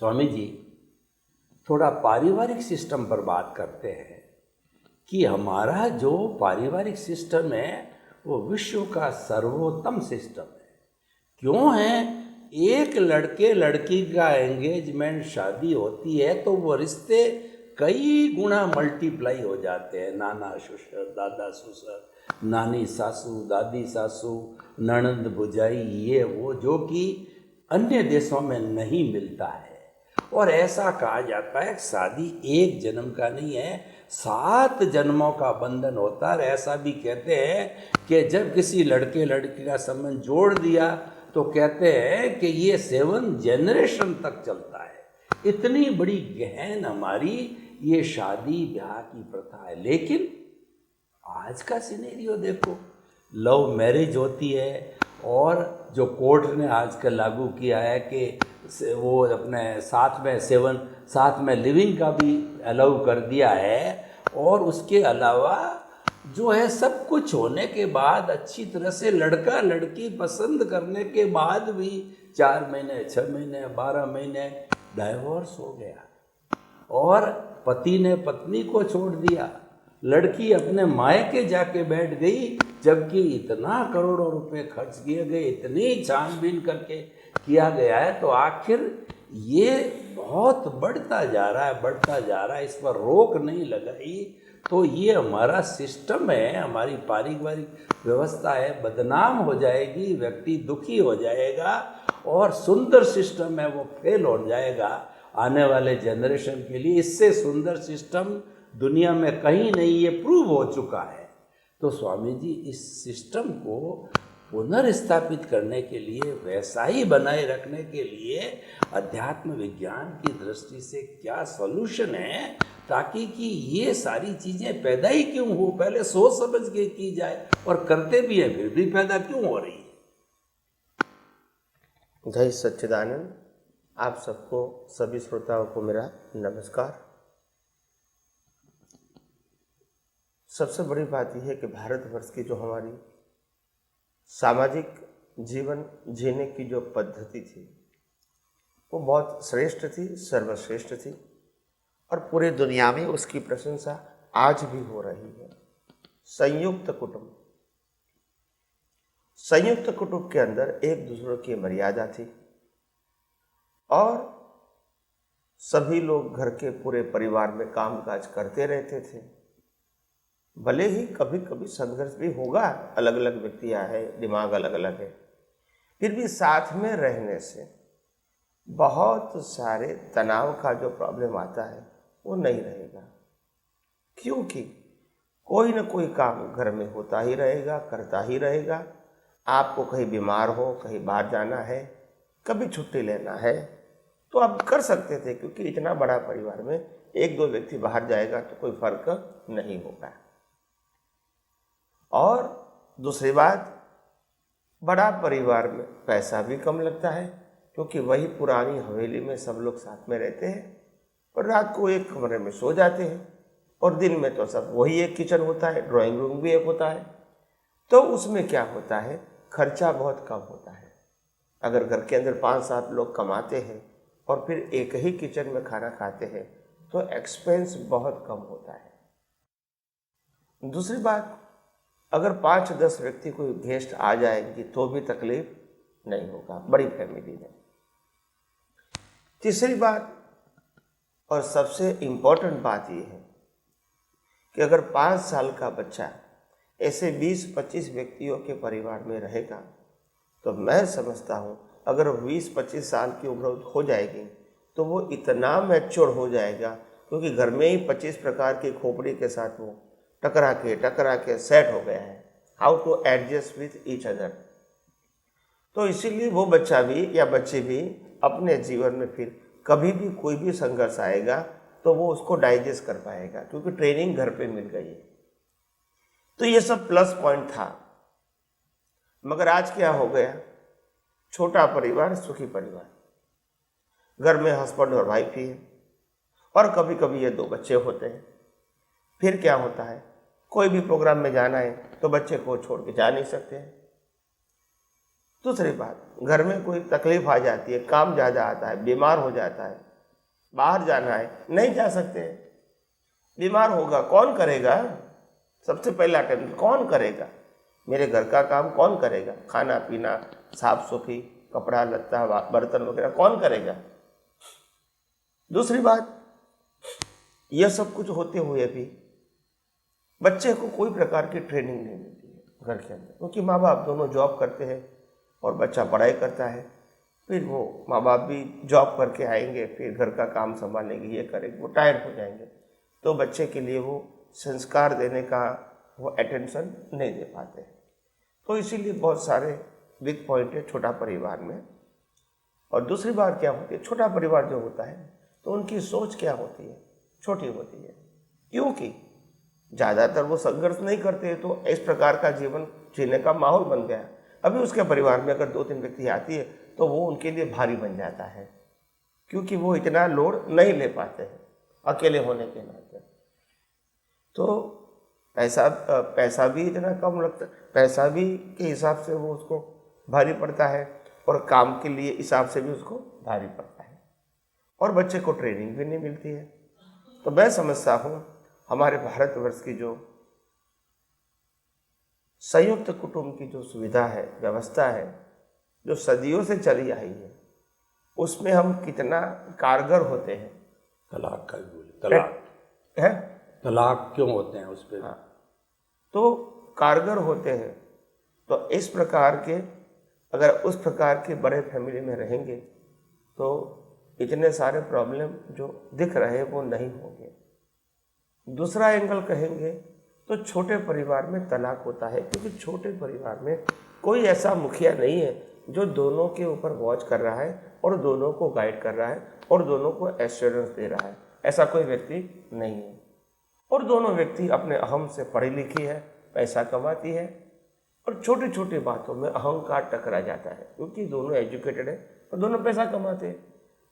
स्वामी जी, थोड़ा पारिवारिक सिस्टम पर बात करते हैं कि हमारा जो पारिवारिक सिस्टम है वो विश्व का सर्वोत्तम सिस्टम है। क्यों है? एक लड़के लड़की का एंगेजमेंट शादी होती है तो वो रिश्ते कई गुना मल्टीप्लाई हो जाते हैं। नाना ससुर, दादा ससुर, नानी सासू, दादी सासू, ननंद भुजाई, ये वो, जो कि अन्य देशों में नहीं मिलता है। और ऐसा कहा जाता है शादी एक जन्म का नहीं है, 7 जन्मों का बंधन होता है। ऐसा भी कहते हैं कि जब किसी लड़के लड़की का संबंध जोड़ दिया तो कहते हैं कि ये 7 जनरेशन तक चलता है। इतनी बड़ी गहन हमारी ये शादी ब्याह की प्रथा है। लेकिन आज का सिनेरियो देखो, लव मैरिज होती है और जो कोर्ट ने आजकल लागू किया है कि वो अपने साथ में लिविंग का भी अलाउ कर दिया है। और उसके अलावा जो है सब कुछ होने के बाद अच्छी तरह से लड़का लड़की पसंद करने के बाद भी 4 महीने, 6 महीने, 12 महीने डाइवोर्स हो गया और पति ने पत्नी को छोड़ दिया। लड़की अपने मायके जाके बैठ गई, जबकि इतना करोड़ों रुपए खर्च किए गए, इतनी छानबीन करके किया गया है। तो आखिर ये बहुत बढ़ता जा रहा है, इस पर रोक नहीं लगाई तो ये हमारा सिस्टम है, हमारी पारिवारिक व्यवस्था है, बदनाम हो जाएगी, व्यक्ति दुखी हो जाएगा और सुंदर सिस्टम है वो फेल हो जाएगा आने वाले जनरेशन के लिए। इससे सुंदर सिस्टम दुनिया में कहीं नहीं, ये प्रूव हो चुका है। तो स्वामी जी, इस सिस्टम को पुनर्स्थापित करने के लिए, वैसा ही बनाए रखने के लिए अध्यात्म विज्ञान की दृष्टि से क्या सॉल्यूशन है, ताकि कि ये सारी चीज़ें पैदा ही क्यों हो? पहले सोच समझ के की जाए, और करते भी है फिर भी पैदा क्यों हो रही है? जय सच्चिदानंद। आप सबको, सभी श्रोताओं को मेरा नमस्कार। सबसे बड़ी बात यह है कि भारतवर्ष की जो हमारी सामाजिक जीवन जीने की जो पद्धति थी वो बहुत श्रेष्ठ थी, सर्वश्रेष्ठ थी, और पूरी दुनिया में उसकी प्रशंसा आज भी हो रही है। संयुक्त कुटुंब, संयुक्त कुटुंब के अंदर एक दूसरे की मर्यादा थी और सभी लोग घर के पूरे परिवार में कामकाज करते रहते थे। भले ही कभी कभी संघर्ष भी होगा, अलग अलग व्यक्तियां हैं, दिमाग अलग अलग है, फिर भी साथ में रहने से बहुत सारे तनाव का जो प्रॉब्लम आता है वो नहीं रहेगा, क्योंकि कोई ना कोई काम घर में होता ही रहेगा, करता ही रहेगा। आपको कहीं बीमार हो, कहीं बाहर जाना है, कभी छुट्टी लेना है तो आप कर सकते थे, क्योंकि इतना बड़ा परिवार में 1-2 व्यक्ति बाहर जाएगा तो कोई फर्क नहीं होगा। और दूसरी बात, बड़ा परिवार में पैसा भी कम लगता है, क्योंकि वही पुरानी हवेली में सब लोग साथ में रहते हैं और रात को एक कमरे में सो जाते हैं, और दिन में तो सब वही एक किचन होता है, ड्राइंग रूम भी एक होता है। तो उसमें क्या होता है, खर्चा बहुत कम होता है। अगर घर के अंदर 5-7 लोग कमाते हैं और फिर एक ही किचन में खाना खाते हैं तो एक्सपेंस बहुत कम होता है। दूसरी बात, अगर 5-10 व्यक्ति कोई गेस्ट आ जाएंगे तो भी तकलीफ नहीं होगा बड़ी फैमिली में। तीसरी बात और सबसे इम्पोर्टेंट बात यह है कि अगर 5 साल का बच्चा ऐसे 20-25 व्यक्तियों के परिवार में रहेगा तो मैं समझता हूँ अगर 20-25 साल की उम्र हो जाएगी तो वो इतना मैच्योर हो जाएगा, क्योंकि घर में ही 25 प्रकार की खोपड़ी के साथ वो टकरा के सेट हो गया है, how to adjust with each other. तो इसीलिए वो बच्चा भी या बच्चे भी अपने जीवन में फिर कभी भी कोई भी संघर्ष आएगा तो वो उसको डाइजेस्ट कर पाएगा, क्योंकि ट्रेनिंग घर पे मिल गई है। तो ये सब प्लस पॉइंट था। मगर आज क्या हो गया, छोटा परिवार सुखी परिवार, घर में हस्बैंड और वाइफ ही है और कभी कभी ये 2 बच्चे होते हैं। फिर क्या होता है, कोई भी प्रोग्राम में जाना है तो बच्चे को छोड़ के जा नहीं सकते हैं। दूसरी बात, घर में कोई तकलीफ आ जाती है, काम ज़्यादा आता है, बीमार हो जाता है, बाहर जाना है, नहीं जा सकते। बीमार होगा, कौन करेगा? सबसे पहला अटेम्प्ट कौन करेगा? मेरे घर का काम कौन करेगा? खाना पीना, साफ सफाई, कपड़ा लत्ता, बर्तन वगैरह कौन करेगा? दूसरी बात, यह सब कुछ होते हुए भी बच्चे को कोई प्रकार की ट्रेनिंग नहीं मिलती है घर के अंदर, क्योंकि माँ बाप दोनों जॉब करते हैं और बच्चा पढ़ाई करता है। फिर वो माँ बाप भी जॉब करके आएंगे, फिर घर का काम संभालेंगे, ये करेंगे, वो टायर्ड हो जाएंगे। तो बच्चे के लिए वो संस्कार देने का वो अटेंशन नहीं दे पाते। तो इसीलिए बहुत सारे वीक पॉइंट है छोटा परिवार में। और दूसरी बात क्या होती है, छोटा परिवार जो होता है तो उनकी सोच क्या होती है, छोटी होती है, क्योंकि ज़्यादातर वो संघर्ष नहीं करते, तो इस प्रकार का जीवन जीने का माहौल बन गया। अभी उसके परिवार में अगर 2-3 व्यक्ति आती है तो वो उनके लिए भारी बन जाता है, क्योंकि वो इतना लोड नहीं ले पाते हैं अकेले होने के नाते। तो पैसा भी इतना कम लगता, पैसा भी के हिसाब से वो उसको भारी पड़ता है और काम के लिए हिसाब से भी उसको भारी पड़ता है, और बच्चे को ट्रेनिंग भी नहीं मिलती है। तो मैं समझता हूँ हमारे भारतवर्ष की जो संयुक्त कुटुंब की जो सुविधा है, व्यवस्था है, जो सदियों से चली आई है, उसमें हम कितना कारगर होते हैं। तलाक का भी बोले, तलाक है, तलाक क्यों होते हैं उस पर? हाँ, तो कारगर होते हैं। तो इस प्रकार के, अगर उस प्रकार के बड़े फैमिली में रहेंगे तो इतने सारे प्रॉब्लम जो दिख रहे हैं वो नहीं होंगे। दूसरा एंगल कहेंगे तो छोटे परिवार में तलाक होता है, क्योंकि छोटे परिवार में कोई ऐसा मुखिया नहीं है जो दोनों के ऊपर वॉच कर रहा है और दोनों को गाइड कर रहा है और दोनों को एश्योरेंस दे रहा है। ऐसा कोई व्यक्ति नहीं है। और दोनों व्यक्ति अपने अहम से पढ़ी लिखी है, पैसा कमाती है, और छोटी छोटी बातों में अहंकार टकरा जाता है, क्योंकि दोनों एजुकेटेड है और दोनों पैसा कमाते हैं।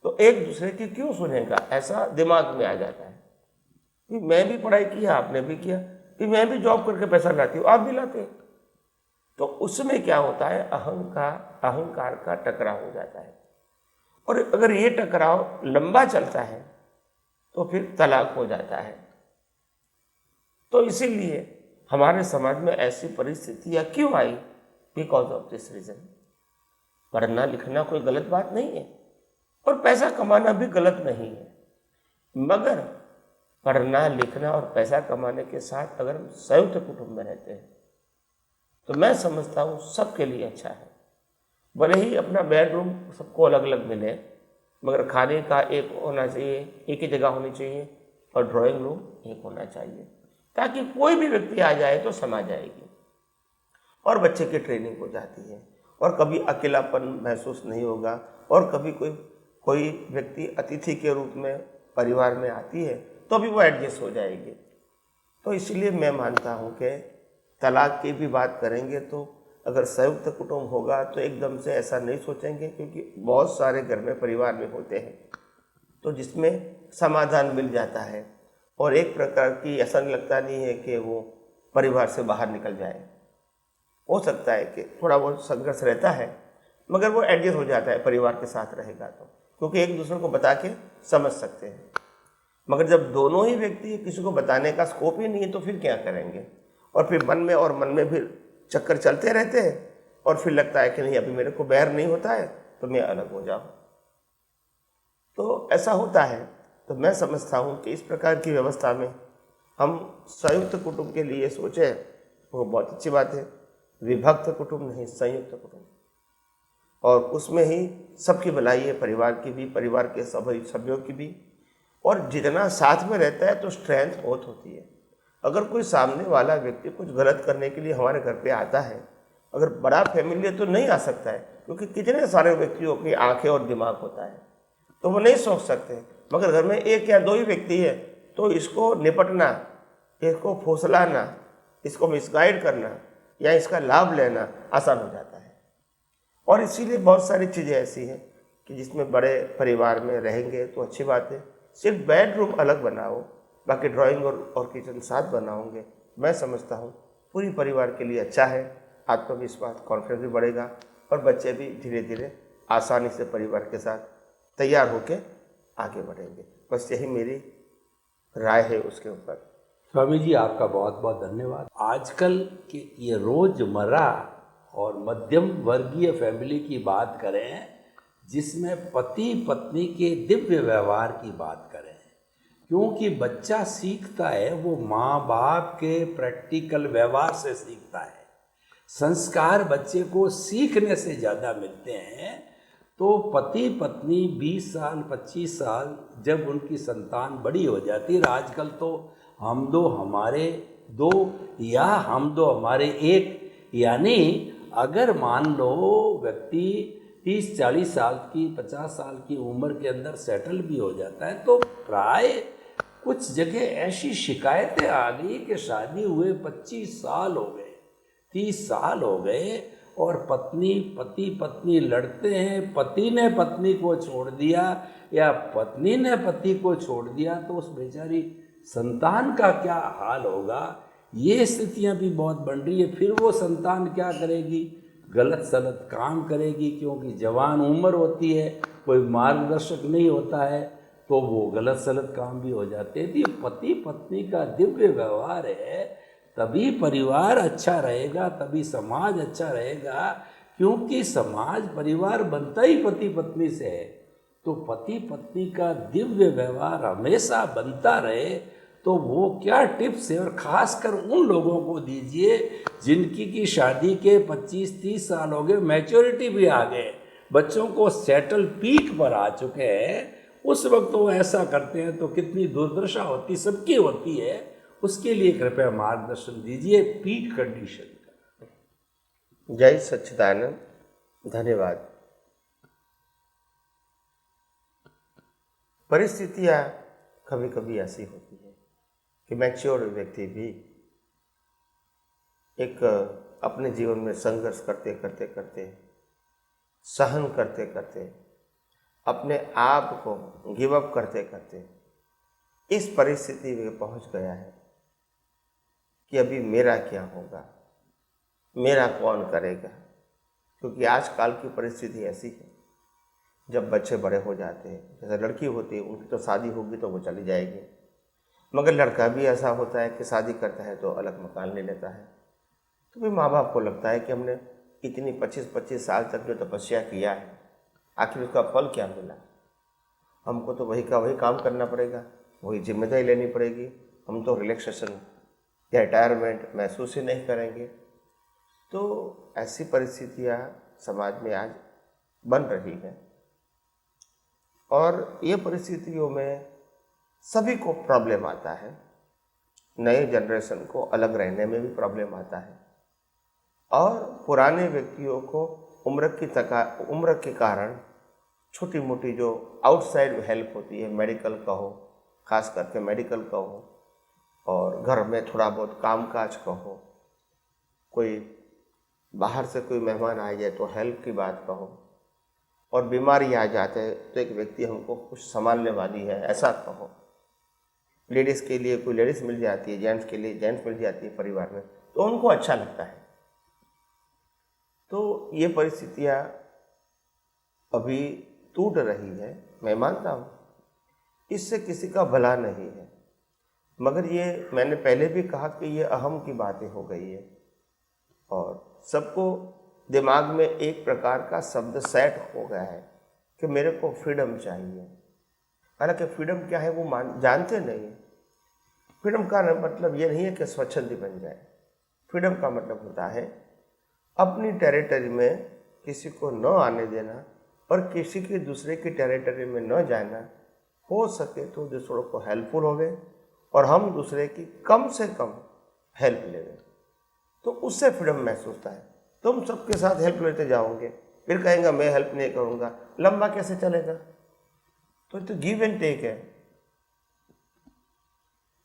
तो एक दूसरे की क्यों सुनेगा, ऐसा दिमाग में आ जाता है कि मैं भी पढ़ाई किया, आपने भी किया, कि मैं भी जॉब करके पैसा लाती हूँ, आप भी लाते। तो उसमें क्या होता है, अहंकार का टकराव हो जाता है। और अगर ये टकराव लंबा चलता है तो फिर तलाक हो जाता है। तो इसीलिए हमारे समाज में ऐसी परिस्थितियां क्यों आई? Because of this reason. पढ़ना लिखना कोई गलत बात नहीं है और पैसा कमाना भी गलत नहीं है, मगर पढ़ना लिखना और पैसा कमाने के साथ अगर हम संयुक्त कुटुंब में रहते हैं तो मैं समझता हूँ सबके लिए अच्छा है। भले ही अपना बेडरूम सबको अलग अलग मिले, मगर खाने का एक होना चाहिए, एक ही जगह होनी चाहिए, और ड्राइंग रूम एक होना चाहिए, ताकि कोई भी व्यक्ति आ जाए तो समा जाएगी और बच्चे की ट्रेनिंग हो जाती है, और कभी अकेलापन महसूस नहीं होगा, और कभी कोई व्यक्ति अतिथि के रूप में परिवार में आती है तो भी वो एडजस्ट हो जाएगी। तो इसलिए मैं मानता हूँ कि तलाक की भी बात करेंगे तो अगर संयुक्त कुटुंब होगा तो एकदम से ऐसा नहीं सोचेंगे, क्योंकि बहुत सारे घर में परिवार में होते हैं तो जिसमें समाधान मिल जाता है, और एक प्रकार की ऐसा लगता नहीं है कि वो परिवार से बाहर निकल जाए। हो सकता है कि थोड़ा बहुत संघर्ष रहता है, मगर वो एडजस्ट हो जाता है परिवार के साथ रहेगा तो, क्योंकि एक दूसरे को बता के समझ सकते हैं। मगर जब दोनों ही व्यक्ति किसी को बताने का स्कोप ही नहीं है तो फिर क्या करेंगे, और फिर मन में फिर चक्कर चलते रहते हैं, और फिर लगता है कि नहीं अभी मेरे को बैर नहीं होता है तो मैं अलग हो जाऊँ। तो ऐसा होता है। तो मैं समझता हूँ कि इस प्रकार की व्यवस्था में हम संयुक्त कुटुंब के लिए सोचें वो बहुत अच्छी बात है। विभक्त कुटुंब नहीं, संयुक्त कुटुंब, और उसमें ही सबकी भलाई है, परिवार की भी, परिवार के सभी सभ्यों की भी। और जितना साथ में रहता है तो स्ट्रेंथ बहुत होती है। अगर कोई सामने वाला व्यक्ति कुछ गलत करने के लिए हमारे घर पे आता है, अगर बड़ा फैमिली है तो नहीं आ सकता है, क्योंकि कितने सारे व्यक्तियों की आंखें और दिमाग होता है तो वो नहीं सोच सकते। मगर घर में एक या दो ही व्यक्ति है तो इसको निपटना, इसको फुसलाना, इसको मिसगाइड करना या इसका लाभ लेना आसान हो जाता है। और इसीलिए बहुत सारी चीज़ें ऐसी हैं कि जिसमें बड़े परिवार में रहेंगे तो अच्छी बात है। सिर्फ बेडरूम अलग बनाओ, बाकी ड्राइंग और किचन साथ बनाओगे, मैं समझता हूँ पूरी परिवार के लिए अच्छा है। आत्मविश्वास, कॉन्फिडेंस भी बढ़ेगा और बच्चे भी धीरे धीरे आसानी से परिवार के साथ तैयार होकर आगे बढ़ेंगे। बस यही मेरी राय है उसके ऊपर। स्वामी जी, आपका बहुत बहुत धन्यवाद। आजकल के ये रोजमर्रा और मध्यम वर्गीय फैमिली की बात करें, जिसमें पति पत्नी के दिव्य व्यवहार की बात करें, क्योंकि बच्चा सीखता है वो माँ बाप के प्रैक्टिकल व्यवहार से सीखता है। संस्कार बच्चे को सीखने से ज़्यादा मिलते हैं। तो पति पत्नी 20 साल 25 साल जब उनकी संतान बड़ी हो जाती है, आजकल तो हम दो हमारे दो या हम दो हमारे एक, यानी अगर मान लो व्यक्ति 30-40 साल की 50 साल की उम्र के अंदर सेटल भी हो जाता है, तो प्राय कुछ जगह ऐसी शिकायतें आ गई कि शादी हुए 25 साल हो गए, 30 साल हो गए और पति पत्नी लड़ते हैं, पति ने पत्नी को छोड़ दिया या पत्नी ने पति को छोड़ दिया, तो उस बेचारी संतान का क्या हाल होगा। ये स्थितियां भी बहुत बढ़ रही है। फिर वो संतान क्या करेगी, गलत सलत काम करेगी, क्योंकि जवान उम्र होती है, कोई मार्गदर्शक नहीं होता है, तो वो गलत सलत काम भी हो जाते हैं। तो पति पत्नी का दिव्य व्यवहार है, तभी परिवार अच्छा रहेगा, तभी समाज अच्छा रहेगा, क्योंकि समाज परिवार बनता ही पति पत्नी से है। तो पति पत्नी का दिव्य व्यवहार हमेशा बनता रहे, तो वो क्या टिप्स है, और ख़ासकर उन लोगों को दीजिए जिनकी की शादी के 25-30 साल हो गए, मैच्योरिटी भी आ गए, बच्चों को सेटल पीक पर आ चुके हैं, उस वक्त वो ऐसा करते हैं तो कितनी दुर्दशा होती, सबकी होती है। उसके लिए कृपया मार्गदर्शन दीजिए पीक कंडीशन का। जय सच्चिदानंद, धन्यवाद। परिस्थितियाँ कभी कभी ऐसी होती है कि मैच्योर व्यक्ति भी एक अपने जीवन में संघर्ष करते करते करते, सहन करते करते, अपने आप को गिव अप करते करते इस परिस्थिति में पहुंच गया है कि अभी मेरा क्या होगा, मेरा कौन करेगा। क्योंकि आजकल की परिस्थिति ऐसी है, जब बच्चे बड़े हो जाते हैं, जैसे लड़की होती है उनकी तो शादी होगी तो वो चली जाएगी, मगर लड़का भी ऐसा होता है कि शादी करता है तो अलग मकान ले लेता है। तो भी माँ बाप को लगता है कि हमने इतनी 25-25 साल तक जो तपस्या किया है, आखिर उसका फल क्या मिला। हमको तो वही का वही काम करना पड़ेगा, वही जिम्मेदारी लेनी पड़ेगी, हम तो रिलैक्सेशन या रिटायरमेंट महसूस ही नहीं करेंगे। तो ऐसी परिस्थितियाँ समाज में आज बन रही हैं, और ये परिस्थितियों में सभी को प्रॉब्लम आता है। नए जनरेशन को अलग रहने में भी प्रॉब्लम आता है, और पुराने व्यक्तियों को उम्र के कारण छोटी मोटी जो आउटसाइड हेल्प होती है, मेडिकल का हो, खास करके मेडिकल का हो, और घर में थोड़ा बहुत कामकाज का हो, कोई बाहर से कोई मेहमान आ जाए तो हेल्प की बात का हो, और बीमारी आ जाते हैं तो एक व्यक्ति हमको कुछ संभालने वाली है ऐसा कहो। लेडीज़ के लिए कोई लेडीज़ मिल जाती है, जेंट्स के लिए जेंट्स मिल जाती है परिवार में, तो उनको अच्छा लगता है। तो ये परिस्थितियाँ अभी टूट रही है, मैं मानता हूँ, इससे किसी का भला नहीं है, मगर ये मैंने पहले भी कहा कि ये अहम की बातें हो गई है, और सबको दिमाग में एक प्रकार का शब्द सेट हो गया है कि मेरे को फ्रीडम चाहिए। हालांकि फ्रीडम क्या है वो जानते नहीं। फ्रीडम का मतलब ये नहीं है कि स्वच्छंदी बन जाए। फ्रीडम का मतलब होता है अपनी टेरिटरी में किसी को न आने देना, और किसी की दूसरे की टेरिटरी में न जाना। हो सके तो दूसरों को हेल्पफुल होवे, और हम दूसरे की कम से कम हेल्प लेंगे, तो उससे फ्रीडम महसूस होता है। तुम सबके साथ हेल्प लेते जाओगे, फिर कहेंगे मैं हेल्प नहीं करूँगा, लंबा कैसे चलेगा। तो गिव एंड टेक है।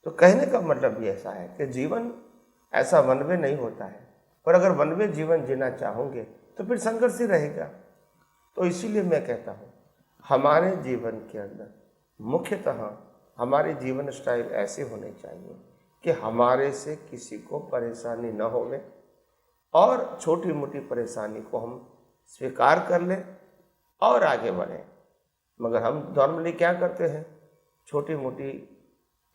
तो कहने का मतलब ये ऐसा है कि जीवन ऐसा वन वे नहीं होता है, और अगर वन वे जीवन जीना चाहोगे तो फिर संघर्ष ही रहेगा। तो इसीलिए मैं कहता हूँ हमारे जीवन के अंदर मुख्यतः हमारे जीवन स्टाइल ऐसे होने चाहिए कि हमारे से किसी को परेशानी न होवे, और छोटी मोटी परेशानी को हम स्वीकार कर लें और आगे बढ़ें। मगर हम नॉर्मली क्या करते हैं, छोटी मोटी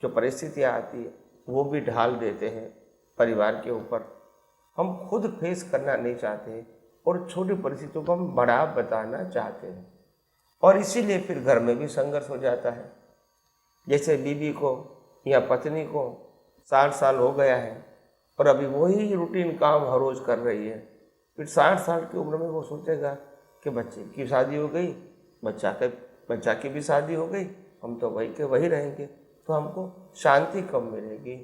जो परिस्थितियाँ आती है वो भी ढाल देते हैं परिवार के ऊपर। हम खुद फेस करना नहीं चाहते और छोटी परिस्थितियों को हम बड़ा बताना चाहते हैं, और इसीलिए फिर घर में भी संघर्ष हो जाता है। जैसे बीवी को या पत्नी को 60 साल हो गया है और अभी वही रूटीन काम हर रोज़ कर रही है, फिर 60 साल की उम्र में वो सोचेगा कि बच्चे की शादी हो गई, बच्चा की भी शादी हो गई, हम तो वही के वही रहेंगे, तो हमको शांति कब मिलेगी,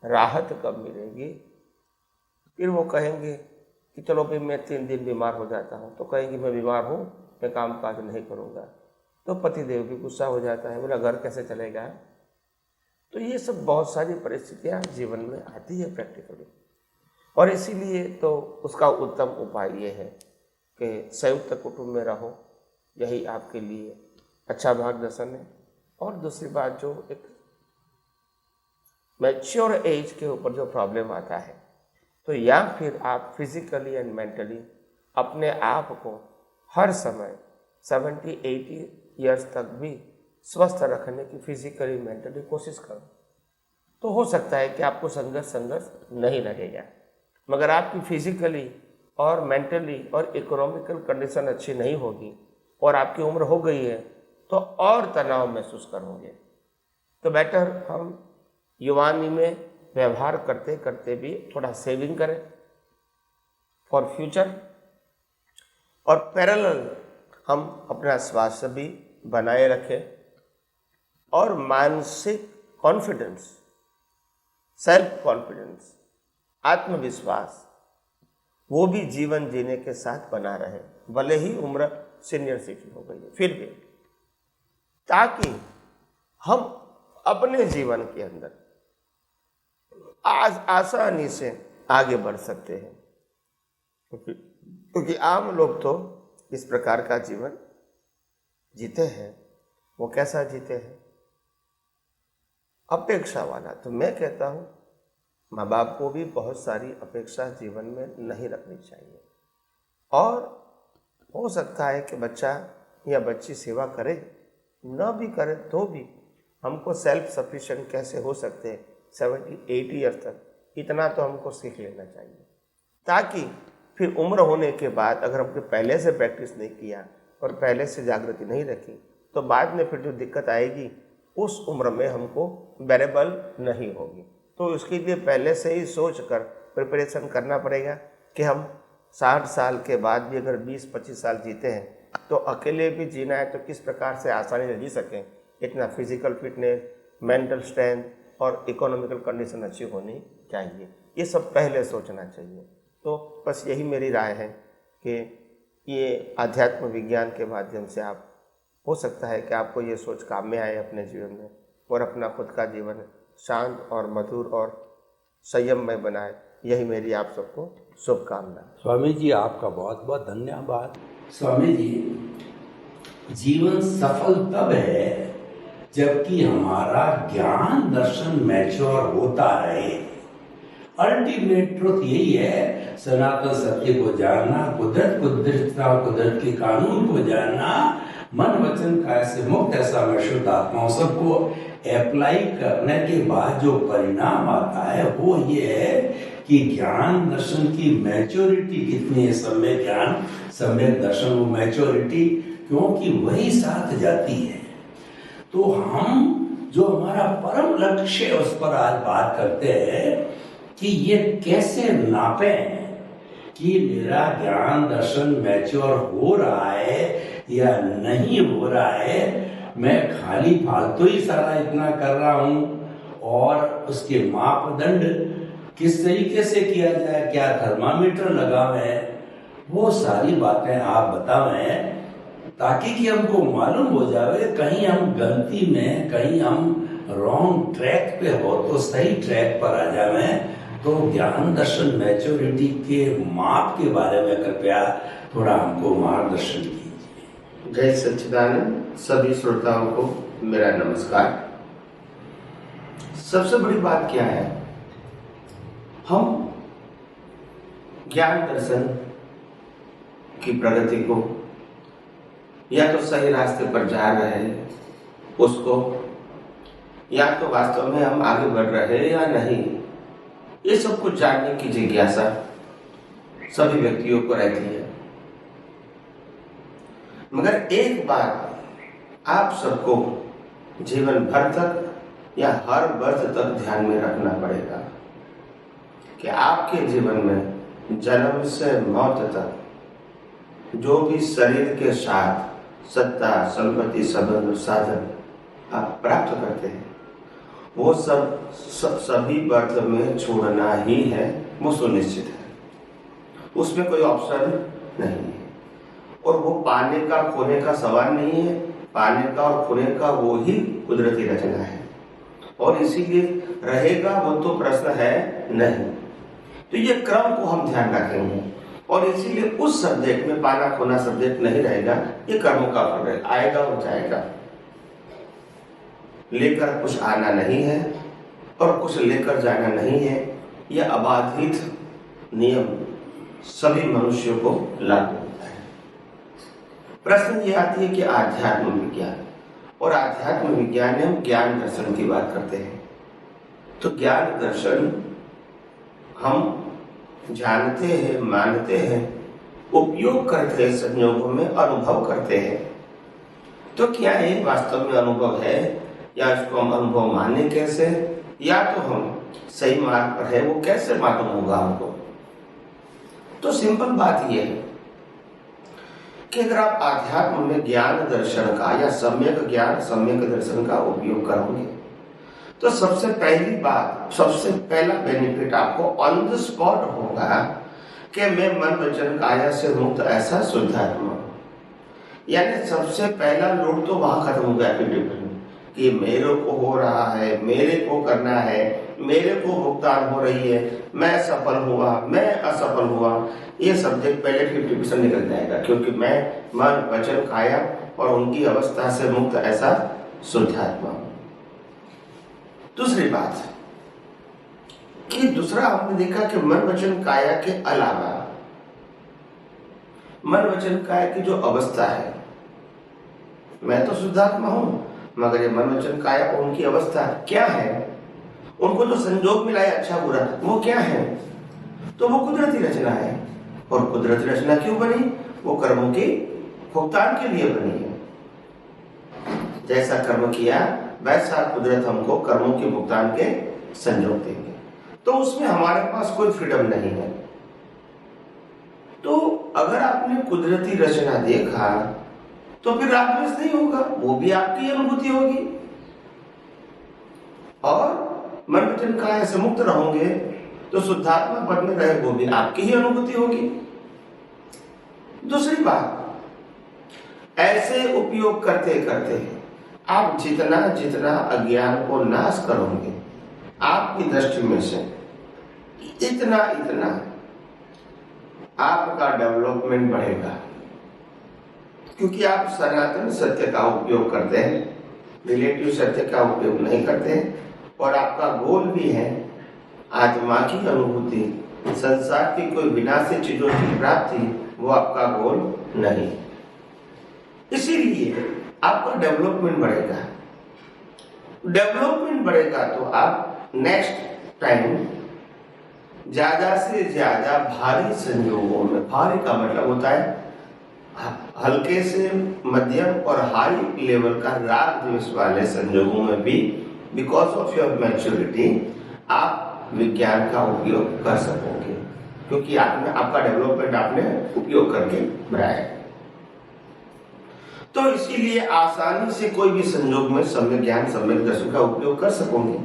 राहत कब मिलेगी। फिर वो कहेंगे कि चलो भाई मैं 3 दिन बीमार हो जाता हूँ, तो कहेंगे मैं बीमार हूँ, मैं काम काज नहीं करूँगा, तो पतिदेव भी गुस्सा हो जाता है, मेरा घर कैसे चलेगा। तो ये सब बहुत सारी परिस्थितियाँ जीवन में आती है प्रैक्टिकली, और इसीलिए तो उसका उत्तम उपाय ये है कि संयुक्त कुटुंब में रहो, यही आपके लिए अच्छा मार्गदर्शन है। और दूसरी बात, जो एक मैच्योर एज के ऊपर जो प्रॉब्लम आता है, तो या फिर आप फिजिकली एंड मेंटली अपने आप को हर समय 70-80 ईयर्स तक भी स्वस्थ रखने की फिजिकली मेंटली कोशिश करो, तो हो सकता है कि आपको संघर्ष नहीं लगेगा। मगर आपकी फिजिकली और मेंटली और इकोनॉमिकल कंडीशन अच्छी नहीं होगी और आपकी उम्र हो गई है, तो और तनाव महसूस करोगे। तो बेटर हम युवानी में व्यवहार करते करते भी थोड़ा सेविंग करें फॉर फ्यूचर, और पैरेलल हम अपना स्वास्थ्य भी बनाए रखें, और मानसिक कॉन्फिडेंस, सेल्फ कॉन्फिडेंस, आत्मविश्वास, वो भी जीवन जीने के साथ बना रहे, भले ही उम्र सीनियर सिटीजन हो गई है फिर भी, ताकि हम अपने जीवन के अंदर आज आसानी से आगे बढ़ सकते हैं। क्योंकि आम लोग तो इस प्रकार का जीवन जीते हैं। वो कैसा जीते हैं? अपेक्षा वाला। तो मैं कहता हूँ माँ बाप को भी बहुत सारी अपेक्षा जीवन में नहीं रखनी चाहिए, और हो सकता है कि बच्चा या बच्ची सेवा करे, न भी करे तो भी हमको सेल्फ सफिशिएंट कैसे हो सकते हैं 70-80 ईयर्स तक, इतना तो हमको सीख लेना चाहिए, ताकि फिर उम्र होने के बाद अगर हमने पहले से प्रैक्टिस नहीं किया और पहले से जागृति नहीं रखी, तो बाद में फिर जो दिक्कत आएगी उस उम्र में हमको बेरेबल नहीं होगी। तो उसके लिए पहले से ही सोच कर प्रिपरेशन करना पड़ेगा कि हम 60 साल के बाद भी अगर 20-25 साल जीते हैं तो अकेले भी जीना है तो किस प्रकार से आसानी से जी सकें, इतना फिजिकल फिटनेस, मेंटल स्ट्रेंथ और इकोनॉमिकल कंडीशन अच्छी होनी चाहिए। ये सब पहले सोचना चाहिए। तो बस यही मेरी राय है कि ये आध्यात्म विज्ञान के माध्यम से आप, हो सकता है कि आपको ये सोच काम में आए अपने जीवन में, और अपना खुद का जीवन शांत और मधुर और संयममय बनाए। यही मेरी आप सबको शुभकामना। स्वामी जी आपका बहुत बहुत धन्यवाद। स्वामी जी, जीवन सफल तब है जबकि हमारा ज्ञान दर्शन मैच्योर होता रहे। अल्टीमेट ट्रुथ यही है, सनातन सत्य को जानना, कुदरत को दृष्टता, कुदरत के कानून को जानना, मन वचन काया से मुक्त ऐसा मैं शुद्ध आत्माओं सबको अप्लाई करने के बाद जो परिणाम आता है वो ये है कि ज्ञान दर्शन की मैच्योरिटी कितनी है, सम्यक ज्ञान सम्यक दर्शन, वो मैच्योरिटी क्योंकि वही साथ जाती है। तो हम जो हमारा परम लक्ष्य है उस पर आज बात करते हैं कि ये कैसे नापें कि मेरा ज्ञान दर्शन मैच्योर हो रहा है या नहीं हो रहा है। मैं खाली फालतू ही सारा इतना कर रहा हूँ, और उसके मापदंड किस तरीके से किया जाए, क्या थर्मामीटर लगावें, वो सारी बातें आप बतावें ताकि कि हमको मालूम हो जाए कहीं हम गलती में, कहीं हम रॉन्ग ट्रैक पे हो तो सही ट्रैक पर आ जाएं। तो ज्ञान दर्शन मैच्योरिटी के माप के बारे में कृपया थोड़ा हमको मार्गदर्शन कीजिए। जय सच्चिदानंद। सभी श्रोताओं को मेरा नमस्कार। सबसे बड़ी बात क्या है, हम ज्ञान दर्शन की प्रगति को या तो सही रास्ते पर जा रहे हैं उसको, या तो वास्तव में हम आगे बढ़ रहे हैं या नहीं, ये सब कुछ जानने की जिज्ञासा सभी व्यक्तियों को रहती है। मगर एक बात आप सबको जीवन भर तक या हर वर्ष तक ध्यान में रखना पड़ेगा कि आपके जीवन में जन्म से मौत तक जो भी शरीर के साथ सत्ता, संपत्ति, संबंध, साधन आप प्राप्त करते हैं वो सब सभी बर्थ में छोड़ना ही है, वो सुनिश्चित है, उसमें कोई ऑप्शन नहीं है। और वो पाने का खोने का सवाल नहीं है, पाने का और खोने का वो ही कुदरती रचना है, और इसीलिए रहेगा वो तो प्रश्न है नहीं। तो ये क्रम को हम ध्यान रखेंगे, और इसीलिए उस सब्जेक्ट में पाना खोना सब्जेक्ट नहीं रहेगा, ये कर्मों का फल है, आएगा और जाएगा। लेकर कुछ आना नहीं है और कुछ लेकर जाना नहीं है, यह अबाधित नियम सभी मनुष्यों को लागू होता है। प्रश्न ये आती है कि आध्यात्म विज्ञान, और आध्यात्म विज्ञान में हम ज्ञान दर्शन की बात करते हैं। तो ज्ञान दर्शन हम जानते हैं, मानते हैं, उपयोग करते हैं, संयोगों में अनुभव करते हैं। तो क्या ये वास्तव में अनुभव है, या इसको हम अनुभव माने कैसे, या तो हम सही मार्ग पर है वो कैसे मालूम होगा हमको? तो सिंपल बात यह है कि अगर आप आध्यात्म में ज्ञान दर्शन का या सम्यक ज्ञान सम्यक दर्शन का उपयोग करोगे तो सबसे पहली बात, सबसे पहला बेनिफिट आपको ऑन द स्पॉट होगा कि मैं मन वचन काया से मुक्त ऐसा शुद्धात्मा हूं। यानी सबसे पहला लोड तो वहां खत्म हो गया कि मेरे को हो रहा है, मेरे को करना है, मेरे को भुगतान हो रही है, मैं सफल हुआ, मैं असफल हुआ, ये सब्जेक्ट पहले 50% निकल जाएगा, क्योंकि मैं मन वचन काया और उनकी अवस्था से मुक्त ऐसा शुद्धात्मा हूं। दूसरी बात कि दूसरा हमने देखा कि मन वचन काया के अलावा मन वचन काया की जो अवस्था है, मैं तो शुद्धात्मा हूं, मगर ये मन वचन काया उनकी अवस्था क्या है, उनको जो संजोग मिला है अच्छा बुरा, वो क्या है? तो वो कुदरती रचना है। और कुदरती रचना क्यों बनी? वो कर्मों के भुगतान के लिए बनी है। जैसा कर्म किया वैसा कुदरत हमको कर्मों के भुगतान के संजोग देंगे। तो उसमें हमारे पास कोई फ्रीडम नहीं है। तो अगर आपने कुदरती रचना देखा तो फिर रागद्वेष नहीं होगा, वो भी आपकी अनुभूति होगी, और मन वचन काया से मुक्त रहोगे तो शुद्धात्मा पद में रहे, वो भी आपकी ही अनुभूति होगी। दूसरी बात, ऐसे उपयोग करते करते आप जितना जितना अज्ञान को नाश करोगे आपकी दृष्टि में से, इतना इतना आपका डेवलपमेंट बढ़ेगा, क्योंकि आप सनातन सत्य का उपयोग करते हैं, रिलेटिव सत्य का उपयोग नहीं करते हैं, और आपका गोल भी है आत्मा की अनुभूति, संसार की कोई विनाशी चीजों की प्राप्ति, वो आपका गोल नहीं। इसीलिए आपका डेवलपमेंट बढ़ेगा। डेवलपमेंट बढ़ेगा तो आप नेक्स्ट टाइम ज्यादा से ज्यादा भारी संयोगों में, भारी का मतलब होता है हल्के से मध्यम और हाई लेवल का राग द्वेष वाले संयोगों में भी, बिकॉज ऑफ योर मैच्योरिटी, आप विज्ञान का उपयोग कर सकोगे, क्योंकि आपने आपका डेवलपमेंट आपने उपयोग करके बढ़ाया। तो इसीलिए आसानी से कोई भी संयोग में सम्यक ज्ञान सम्यक दर्शन का उपयोग कर सकोगे,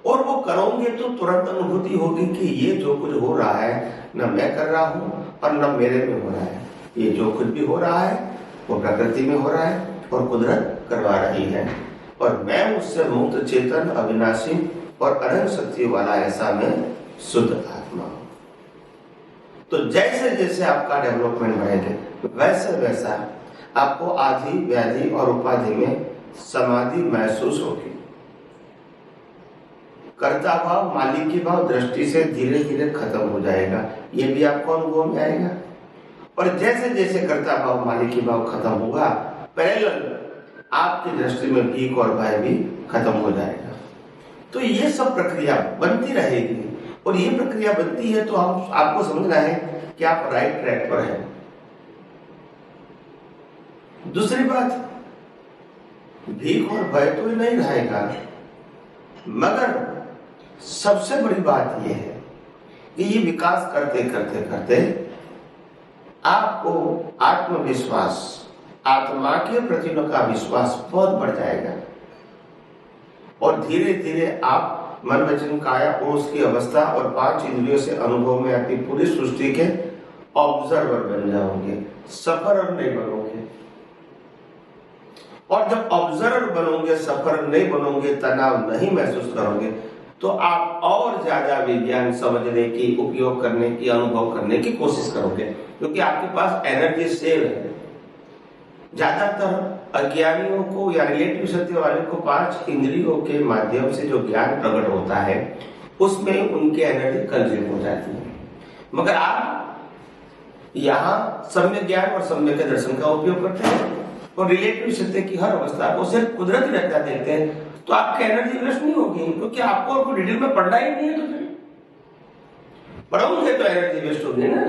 और वो करोगे तो तुरंत अनुभूति होगी कि ये जो कुछ हो रहा है न मैं कर रहा हूँ और न मेरे में हो रहा है, ये जो कुछ भी हो रहा है वो प्रकृति में हो रहा है और कुदरत करवा रही है, और मैं उससे मुक्त चेतन अविनाशी और अनंत शक्ति वाला ऐसा मैं शुद्ध आत्मा हूं। तो जैसे जैसे आपका डेवलपमेंट बढ़ेगा वैसे वैसा आपको आदि व्याधि और उपाधि में समाधि महसूस होगी। कर्ता भाव, मालिक की भाव दृष्टि से धीरे धीरे खत्म हो जाएगा, ये भी आपको अनुभव में आएगा। और जैसे जैसे कर्ता भाव मालिकी भाव खत्म होगा, पैरेलल आपकी दृष्टि में भीख और भय भी खत्म हो जाएगा। तो ये सब प्रक्रिया बनती रहेगी, और ये प्रक्रिया बनती है तो हम आपको समझना है कि आप राइट ट्रैक पर हैं। दूसरी बात, भीख और भय तो नहीं रहेगा, मगर सबसे बड़ी बात यह है कि ये विकास करते करते करते आपको आत्मविश्वास, आत्मा के प्रति का विश्वास बहुत बढ़ जाएगा, और धीरे धीरे आप मन वचन काया ओज की अवस्था और 5 इंद्रियों से अनुभव में आती पूरी सृष्टि के ऑब्जर्वर बन जाओगे, सफरर नहीं बनोगे। और जब ऑब्जर्वर बनोगे, सफरर नहीं बनोगे, तनाव नहीं महसूस करोगे, तो आप और ज्यादा विज्ञान समझने की, उपयोग करने की, अनुभव करने की कोशिश करोगे, क्योंकि आपके पास एनर्जी सेव है। ज्यादातर अज्ञानियों को या रिलेटिव सत्य वाले को 5 इंद्रियों के माध्यम से जो ज्ञान प्रकट होता है उसमें उनकी एनर्जी कंज्यूम हो जाती है। मगर आप यहाँ सम्यक ज्ञान और सम्यक दर्शन का उपयोग करते हैं और रिलेटिव सत्य की हर अवस्था को सिर्फ कुदरती रहता देखते हैं, तो आपकी एनर्जी वेस्ट नहीं होगी, क्योंकि आपको और डिटेल में पढ़ना ही नहीं है। तो फिर पढ़ोगे तो एनर्जी वेस्ट होगी ना।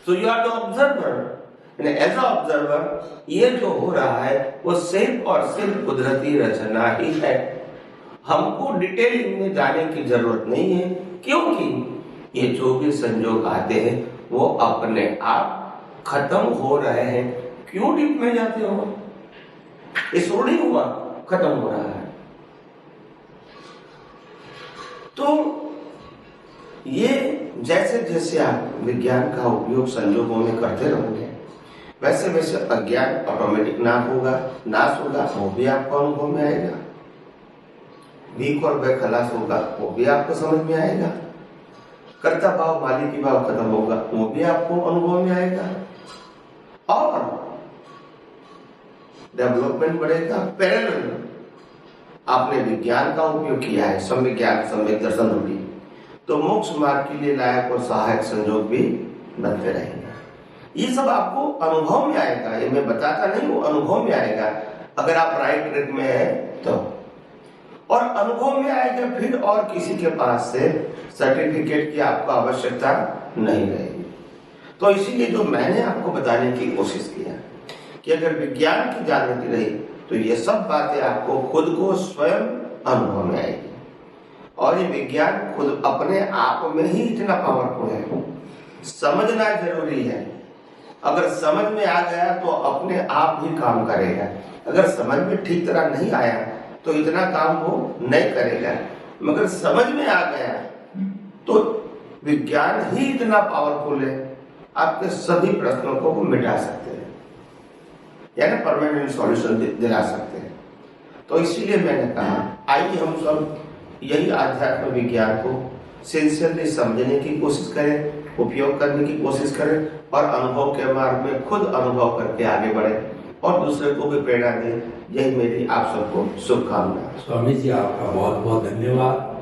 So you are the observer, as a observer ये जो हो रहा है वो सिर्फ और सिर्फ कुदरती रचना ही है। हमको डिटेलिंग में जाने की जरूरत नहीं है, क्योंकि ये जो भी संयोग आते हैं वो अपने आप खत्म हो रहे हैं। क्यों डीप में जाते हो? इस नहीं हुआ, खत्म हो रहा है। तो ये जैसे जैसे आप विज्ञान का उपयोग संयोगों में करते रहोगे, वैसे वैसे अज्ञान ऑटोमेटिक नाश होगा, वो भी आपको अनुभव में आएगा। भीख और भय खलास होगा, वो भी आपको समझ में आएगा। कर्ता भाव मालिकी भाव खत्म होगा, वो भी आपको अनुभव में आएगा, और डेवलपमेंट बढ़ेगा। पैरेलल आपने विज्ञान का उपयोग किया है, सम्यक ज्ञान, सम्यक दर्शन होगी, तो मोक्ष मार्ग के लिए लायक और सहायक संयोग भी बनते रहेंगे। ये सब आपको अनुभव में आएगा, ये मैं बताता नहीं, वो अनुभव में आएगा अगर आप राइट ट्रैक में हैं तो। और अनुभव में आएगा फिर, और किसी के पास से सर्टिफिकेट की आपको आवश्यकता नहीं रहेगी। तो इसीलिए जो मैंने आपको बताने की कोशिश किया कि अगर विज्ञान की जागृति रही तो ये सब बातें आपको खुद को स्वयं अनुभव में आएगी। और ये विज्ञान खुद अपने आप में ही इतना पावरफुल है, समझना जरूरी है। अगर समझ में आ गया तो अपने आप ही काम करेगा, अगर समझ में ठीक तरह नहीं आया तो इतना काम वो नहीं करेगा। मगर समझ में आ गया तो विज्ञान ही इतना पावरफुल है, आपके सभी प्रश्नों को वो मिटा सकते हैं, यानी परमानेंट सॉल्यूशन दिला सकते हैं। तो इसीलिए मैंने कहा आइए हम सब यही आध्यात्म विज्ञान को सिंसियरली समझने की कोशिश करें, उपयोग करने की कोशिश करें, और अनुभव के मार्ग में खुद अनुभव करके आगे बढ़े और दूसरे को भी प्रेरणा दें। यही मेरी आप सबको शुभकामनाएं। स्वामी जी, आपका बहुत बहुत धन्यवाद।